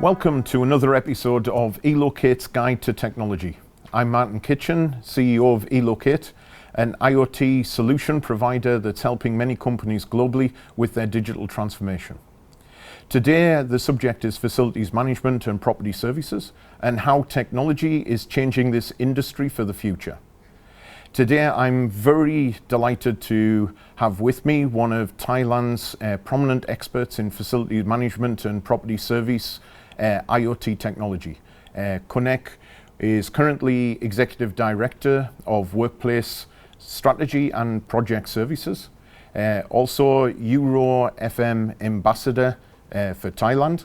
Welcome to another episode of eLOC8’s Guide to Technology. I'm Martin Kitching, CEO of eLOC8, an IoT solution provider that's helping many companies globally with their digital transformation. Today, the subject is facilities management and property services and how technology is changing this industry for the future. Today, I'm very delighted to have with me one of Thailand's prominent experts in facilities management and property service IoT technology. Ek is currently Executive Director of Workplace Strategy and Project Services, also Euro FM Ambassador for Thailand,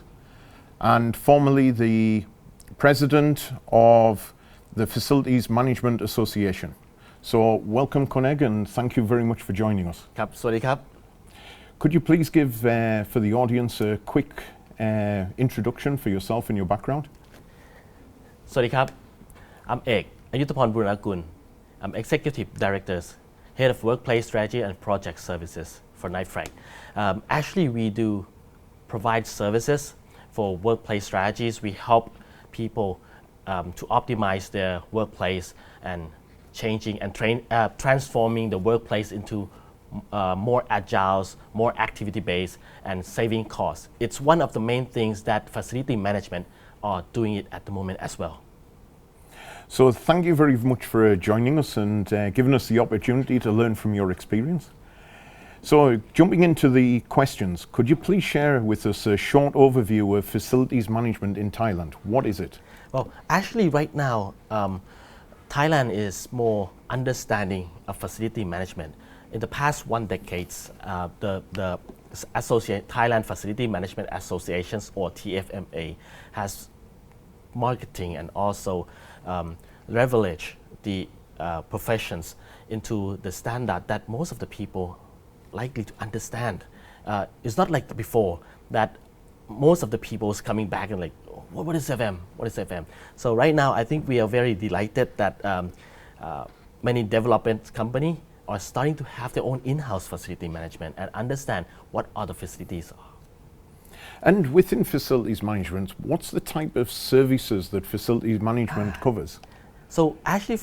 and formerly the President of the Facilities Management Association. So welcome Ek, and thank you very much for joining us. ครับ สวัสดีครับ Could you please give for the audience a quick introduction for yourself and your background? สวัสดีครับ I'm Ek Buranakul. I'm Executive Director, Head of Workplace Strategy and Project Services for Knight Frank. Actually, we do provide services for workplace strategies. We help people to optimize their workplace and changing and transforming the workplace into more agile, more activity-based, and saving costs. It's one of the main things that facility management are doing it at the moment as well. So thank you very much for joining us and giving us the opportunity to learn from your experience. So jumping into the questions, could you please share with us a short overview of facilities management in Thailand? What is it? Well, actually right now, Thailand is more understanding of facility management. In the past 1 decade, the Thailand Facility Management Associations, or TFMA, has marketing and also leverage the professions into the standard that most of the people likely to understand. It's not like before that most of the people is coming back and like, what is FM? What is FM? So right now, I think we are very delighted that many development companies are starting to have their own in-house facility management and understand what other facilities are. And within facilities management, what's the type of services that facilities management covers? So actually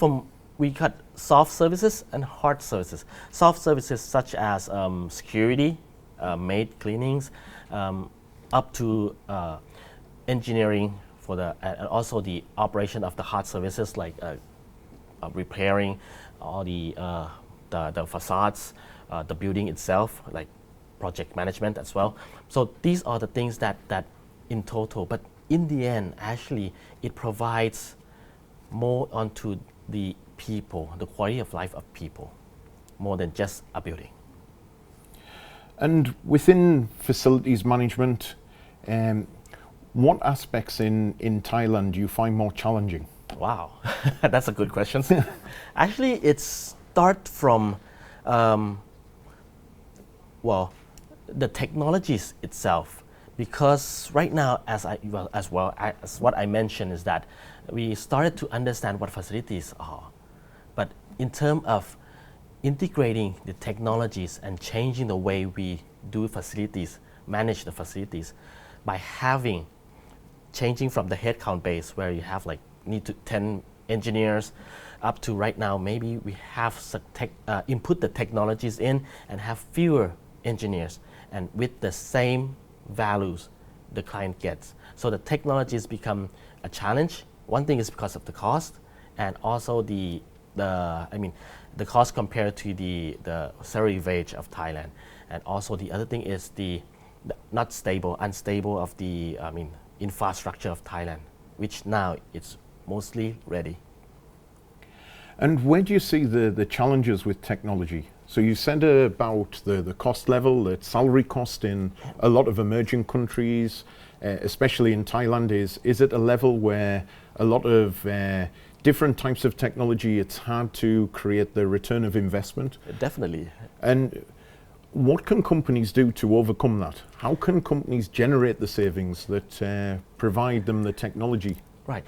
we got soft services and hard services. Soft services such as security, maid cleanings, up to engineering for and also the operation of the hard services like repairing all the facades, the building itself, like project management as well. So these are the things that in total, but in the end, actually, it provides more onto the people, the quality of life of people, more than just a building. And within facilities management, what aspects in Thailand do you find more challenging? Wow, that's a good question. Actually, it starts from, the technologies itself. Because right now, as what I mentioned is that we started to understand what facilities are. But in terms of integrating the technologies and changing the way we do facilities, manage the facilities, by changing from the headcount base where you have like need to 10 engineers up to right now, maybe we have input the technologies in and have fewer engineers and with the same values the client gets. So the technologies become a challenge. One thing is because of the cost and also the cost compared to the salary wage of Thailand. And also the other thing is the unstable of the infrastructure of Thailand, which now it's mostly ready. And where do you see the challenges with technology? So you said about the cost level, the salary cost in a lot of emerging countries, especially in Thailand, is it a level where a lot of different types of technology, it's hard to create the return of investment? Definitely. And what can companies do to overcome that? How can companies generate the savings that provide them the technology? Right.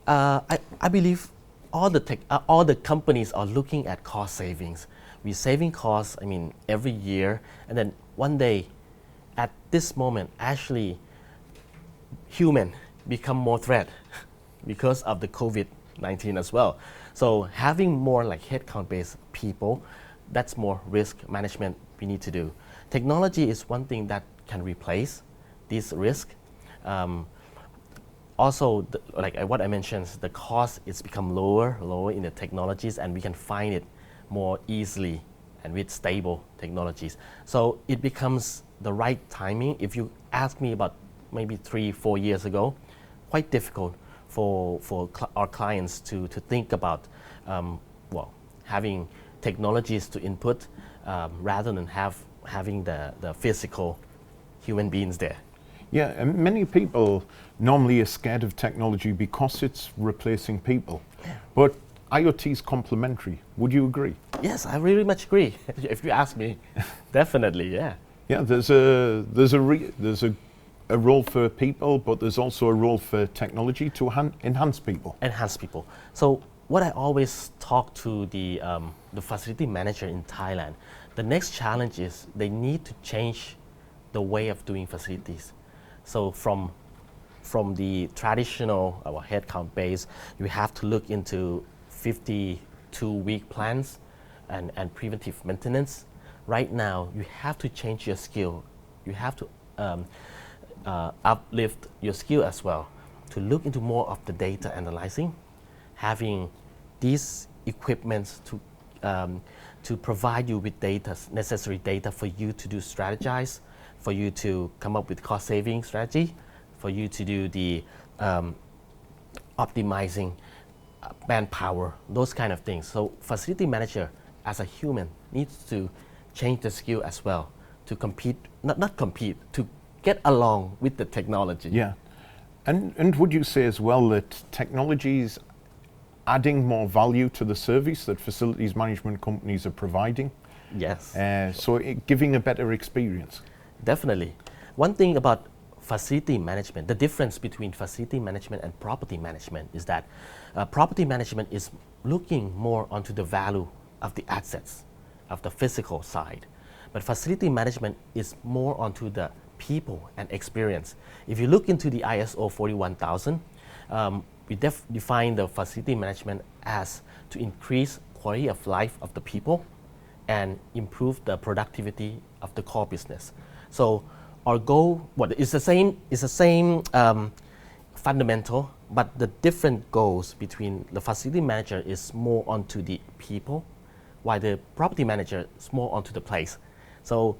I believe all the companies are looking at cost savings. We're saving costs, every year, and then one day, at this moment, actually, human become more threat because of the COVID-19 as well. So having more like headcount-based people, that's more risk management we need to do. Technology is one thing that can replace this risk. Also, like what I mentioned, the cost is become lower in the technologies, and we can find it more easily and with stable technologies. So it becomes the right timing. If you ask me about maybe 3-4 years ago, quite difficult for our clients to think about having technologies to input rather than having the physical human beings there. Yeah, and many people normally are scared of technology because it's replacing people. Yeah. But IoT is complementary. Would you agree? Yes, I really much agree. If you ask me, definitely, yeah. Yeah, there's a role for people, but there's also a role for technology to enhance people. Enhance people. So what I always talk to the facility manager in Thailand, the next challenge is they need to change the way of doing facilities. So from the traditional headcount base, you have to look into 52-week plans and preventive maintenance. Right now, you have to change your skill. You have to uplift your skill as well to look into more of the data analyzing, having these equipments to provide you with data, necessary data for you to do strategize, for you to come up with cost saving strategy, for you to do the optimizing manpower, those kind of things. So facility manager as a human needs to change the skill as well to compete, not compete, to get along with the technology. Yeah, and would you say as well that technology is adding more value to the service that facilities management companies are providing? Yes. So giving a better experience. Definitely. One thing about facility management, the difference between facility management and property management is that property management is looking more onto the value of the assets, of the physical side. But facility management is more onto the people and experience. If you look into the ISO 41000, we define the facility management as to increase quality of life of the people and improve the productivity of the core business. So our goal, is the same fundamental, but the different goals between the facility manager is more onto the people, while the property manager is more onto the place. So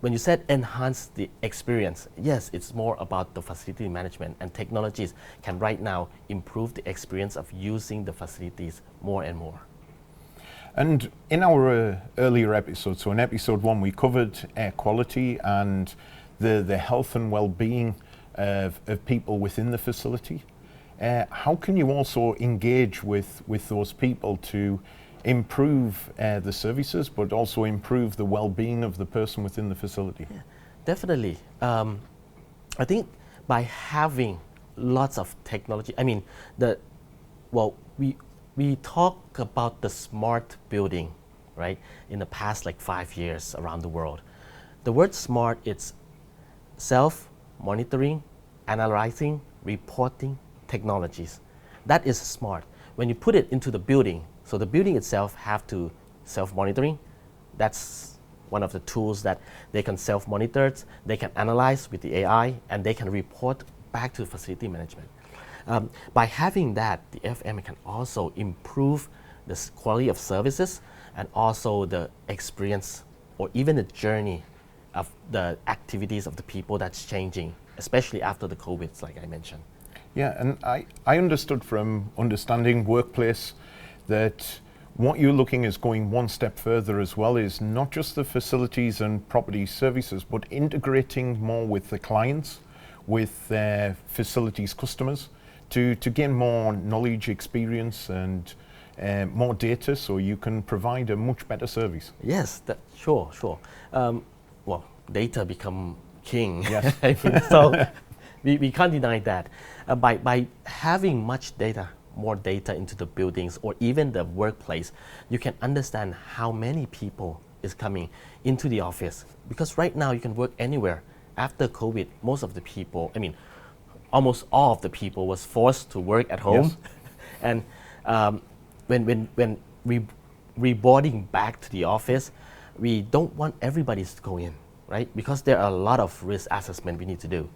when you said enhance the experience, yes, it's more about the facility management, and technologies can right now improve the experience of using the facilities more and more. And in our earlier episodes, so in episode 1, we covered air quality and the health and well-being of people within the facility. How can you also engage with those people to improve the services, but also improve the well-being of the person within the facility? Yeah, definitely. I think by having lots of technology, I mean, we talk about the smart building, right? In the past 5 years around the world. The word smart, it's self-monitoring, analyzing, reporting technologies. That is smart. When you put it into the building, so the building itself have to self-monitoring. That's one of the tools that they can self-monitor, they can analyze with the AI, and they can report back to facility management. By having that, the FM can also improve the quality of services and also the experience or even the journey of the activities of the people that's changing, especially after the COVID, like I mentioned. Yeah, and I understood from understanding workplace that what you're looking is going one step further as well, is not just the facilities and property services, but integrating more with the clients, with their facilities customers, to gain more knowledge, experience, and more data, so you can provide a much better service. Yes, sure. Well, data become king. Yes. I mean, so we can't deny that. By having much data, more data into the buildings or even the workplace, you can understand how many people is coming into the office. Because right now you can work anywhere. After COVID, most of the people, almost all of the people was forced to work at home. Yes. And when we reboarding back to the office, we don't want everybody to go in, right? Because there are a lot of risk assessment we need to do.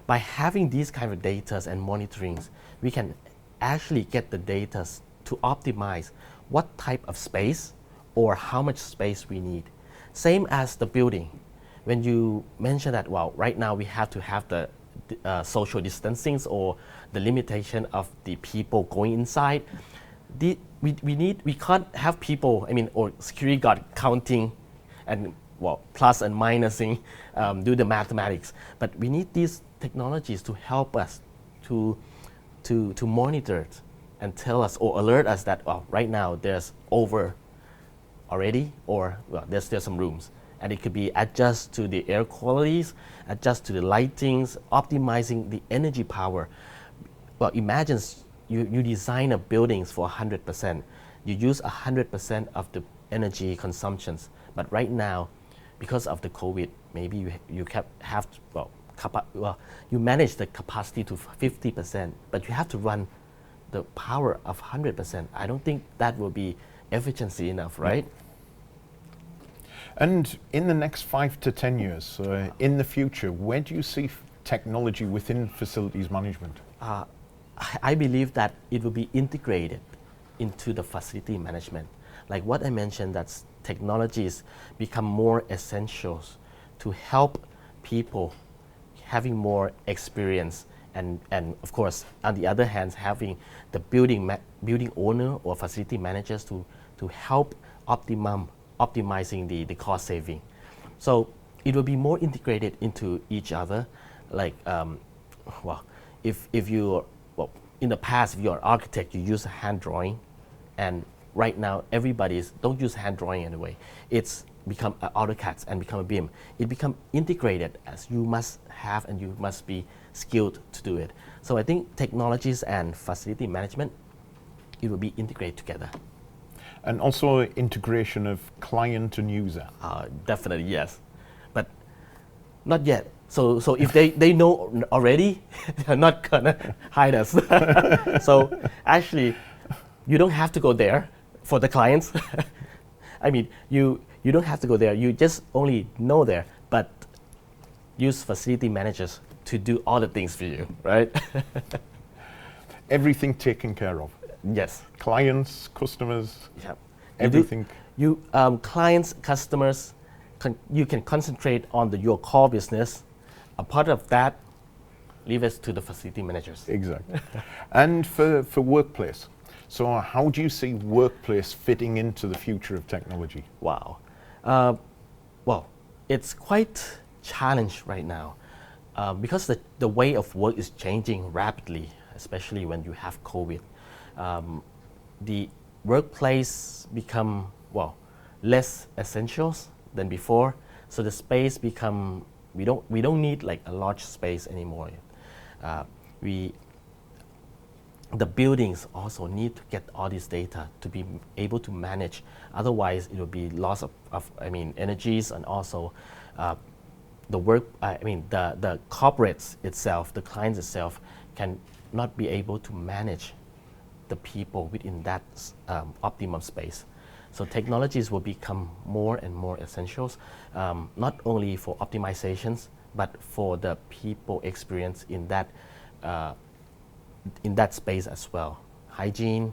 By having these kind of data and monitorings, we can actually get the data to optimize what type of space or how much space we need. Same as the building. When you mention that, well, right now we have to have the social distancing or the limitation of the people going inside, we can't have people, or security guard counting and plus and minusing, do the mathematics. But we need these technologies to help us to monitor it and tell us or alert us that right now there's over already, or there's still some rooms. And it could be adjust to the air qualities, adjust to the lightings, optimizing the energy power. Well, imagine you design a buildings for 100%. You use 100% of the energy consumptions. But right now, because of the COVID, maybe you have to, you manage the capacity to 50%, but you have to run the power of 100%. I don't think that will be efficiency enough, right? And in the next 5 to 10 years, in the future, where do you see technology within facilities management? I believe that it will be integrated into the facility management. Like what I mentioned, that technologies become more essentials to help people having more experience, and of course, on the other hand, having the building owner or facility managers to help optimizing the cost saving. So it will be more integrated into each other. Like, if you, in the past, if you're an architect, you use a hand drawing, and right now everybody's don't use hand drawing anyway. It's become AutoCAD and become a BIM. It become integrated, as you must have and you must be skilled to do it. So I think technologies and facility management, it will be integrated together. And also integration of client and user. Definitely, yes. But not yet. So if they know already, they're not gonna hide us. So actually, you don't have to go there for the clients. You don't have to go there. You just only know there, but use facility managers to do all the things for you, right? Everything taken care of. Yes. Clients, customers, yeah. everything. Clients, customers, you can concentrate on your core business. A part of that, leave it to the facility managers. Exactly. And for workplace. So how do you see workplace fitting into the future of technology? Wow. Well, it's quite challenged right now because the way of work is changing rapidly, especially when you have COVID. The workplace become, less essentials than before. So the space become, we don't need like a large space anymore. The buildings also need to get all this data to be able to manage. Otherwise, it will be loss of energies, and also the corporates itself, the clients itself, can not be able to manage the people within that optimum space. So technologies will become more and more essentials, not only for optimizations, but for the people experience in that space as well. Hygiene,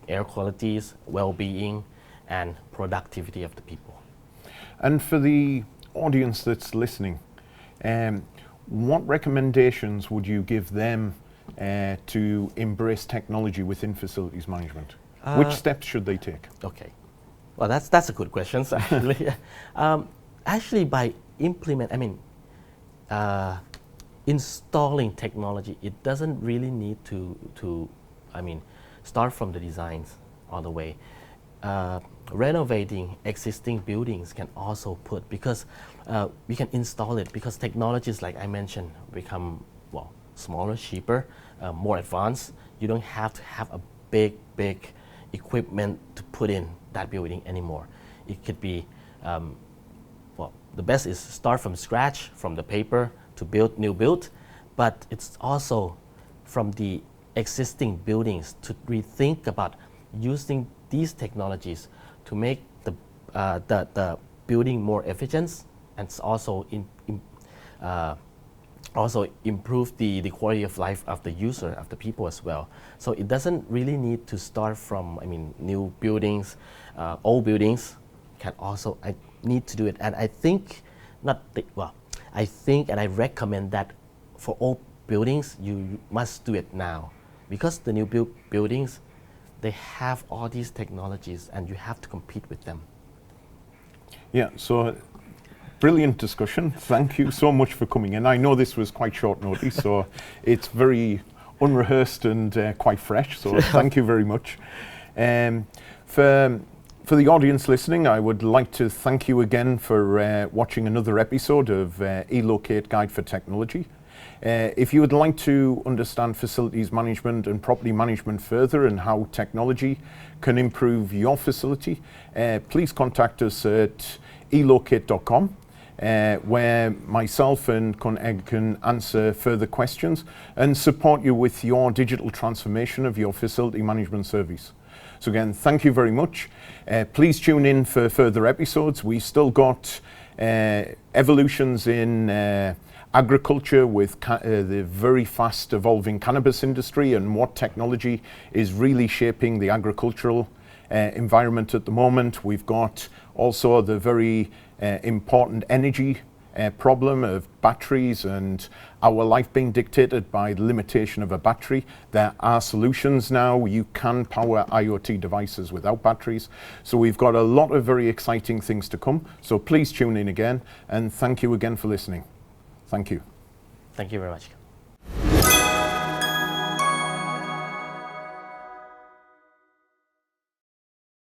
air qualities, well-being, and productivity of the people. And for the audience that's listening, what recommendations would you give them to embrace technology within facilities management? Which steps should they take? Okay, well that's a good question. Actually, actually by installing technology, it doesn't really need to start from the designs all the way. Renovating existing buildings can also put, because we can install it, because technologies, like I mentioned, become smaller, cheaper, more advanced. You don't have to have a big equipment to put in that building anymore. It could be, the best is start from scratch, from the paper, to build new build, but it's also from the existing buildings to rethink about using these technologies to make the building more efficient, and also also improve the quality of life of the user, of the people as well. So it doesn't really need to start from, new buildings. Old buildings can also need to do it. And I think, I think and I recommend that for old buildings, you must do it now. Because the new buildings, they have all these technologies and you have to compete with them. Yeah, so brilliant discussion. Thank you so much for coming in. I know this was quite short notice, so it's very unrehearsed and quite fresh, so thank you very much. For the audience listening, I would like to thank you again for watching another episode of eLOC8 Guide for Technology. If you would like to understand facilities management and property management further and how technology can improve your facility, please contact us at eLOC8.com, where myself and Ek can answer further questions and support you with your digital transformation of your facility management service. So again, thank you very much. Please tune in for further episodes. We've still got evolutions in agriculture with the very fast evolving cannabis industry and what technology is really shaping the agricultural environment at the moment. We've got also the very important energy problem of batteries and our life being dictated by the limitation of a battery. There are solutions now. You can power IoT devices without batteries. So we've got a lot of very exciting things to come. So please tune in again, and thank you again for listening. Thank you. Thank you very much.